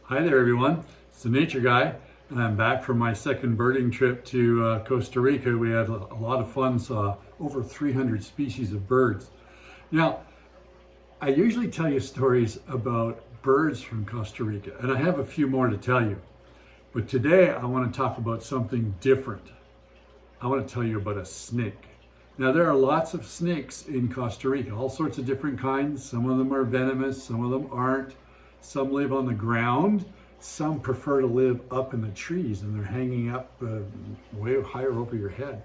Hi there everyone, it's the Nature Guy, and I'm back from my second birding trip to Costa Rica. We had a lot of fun, saw over 300 species of birds. Now, I usually tell you stories about birds from Costa Rica, and I have a few more to tell you. But today I want to talk about something different. I want to tell you about a snake. Now, there are lots of snakes in Costa Rica, all sorts of different kinds. Some of them are venomous, some of them aren't. Some live on the ground. Some prefer to live up in the trees, and they're hanging up way higher over your head.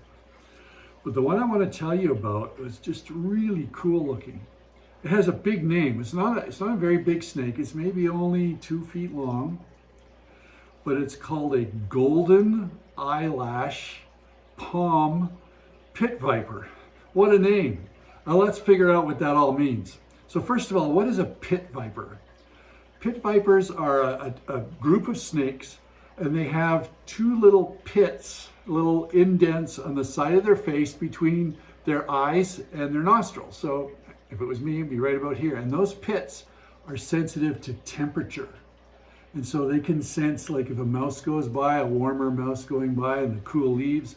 But the one I want to tell you about is just really cool looking. It has a big name. It's not a very big snake. It's maybe only 2 feet long, but it's called a golden eyelash palm pit viper. What a name. Now let's figure out what that all means. So first of all, what is a pit viper? Pit vipers are a group of snakes, and they have 2 little pits, little indents on the side of their face between their eyes and their nostrils. So if it was me, it'd be right about here. And those pits are sensitive to temperature. And so they can sense, like if a mouse goes by, a warmer mouse going by in the cool leaves,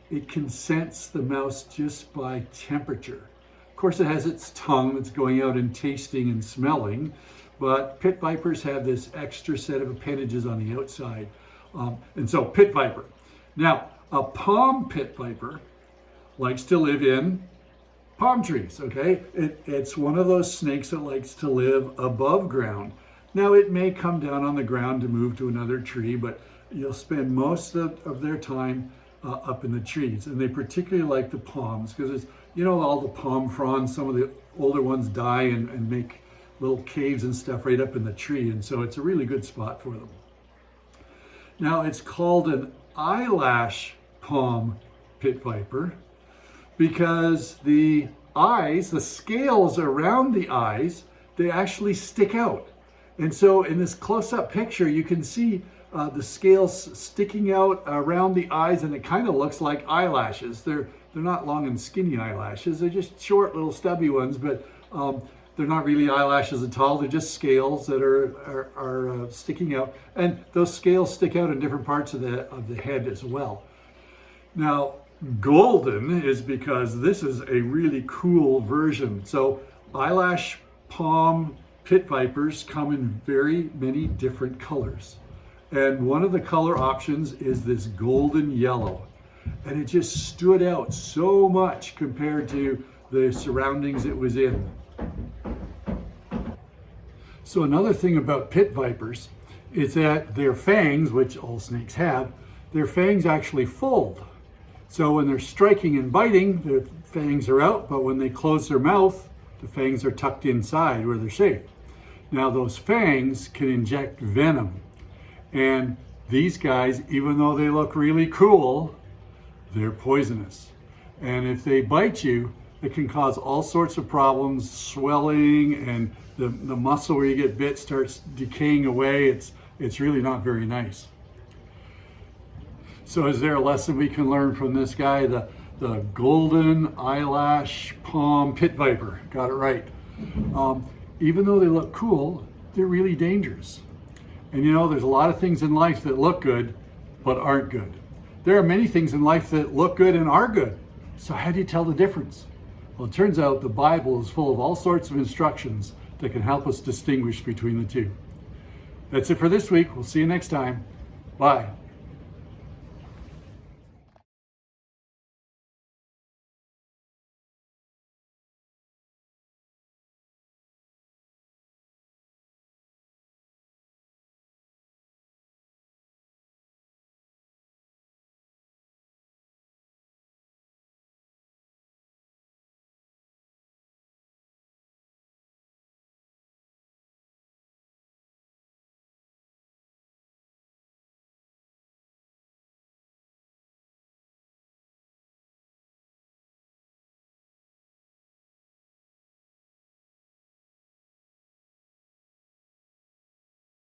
it can sense the mouse just by temperature. Of course, it has its tongue that's going out and tasting and smelling. But pit vipers have this extra set of appendages on the outside. And so pit viper. Now, a palm pit viper likes to live in palm trees, okay? It's one of those snakes that likes to live above ground. Now, it may come down on the ground to move to another tree, but you'll spend most of their time up in the trees. And they particularly like the palms because, all the palm fronds, some of the older ones die and make little caves and stuff right up in the tree, and so it's a really good spot for them. Now, it's called an eyelash palm pit viper because the eyes, the scales around the eyes, they actually stick out. And so in this close-up picture, you can see the scales sticking out around the eyes, and it kind of looks like eyelashes. They're not long and skinny eyelashes. They're just short, little stubby ones, but they're not really eyelashes at all. They're just scales that are sticking out, and those scales stick out in different parts of the head as well. Now, golden is because this is a really cool version. So eyelash palm pit vipers come in very many different colors, and one of the color options is this golden yellow, and it just stood out so much compared to the surroundings it was in. So another thing about pit vipers is that their fangs, which all snakes have, their fangs actually fold. So when they're striking and biting, the fangs are out, but when they close their mouth, the fangs are tucked inside where they're safe. Now those fangs can inject venom. And these guys, even though they look really cool, they're poisonous. And if they bite you, it can cause all sorts of problems, swelling, and the muscle where you get bit starts decaying away. It's really not very nice. So is there a lesson we can learn from this guy, the golden eyelash palm pit viper? Got it right. Even though they look cool, they're really dangerous. And there's a lot of things in life that look good, but aren't good. There are many things in life that look good and are good. So how do you tell the difference? Well, it turns out the Bible is full of all sorts of instructions that can help us distinguish between the two. That's it for this week. We'll see you next time. Bye.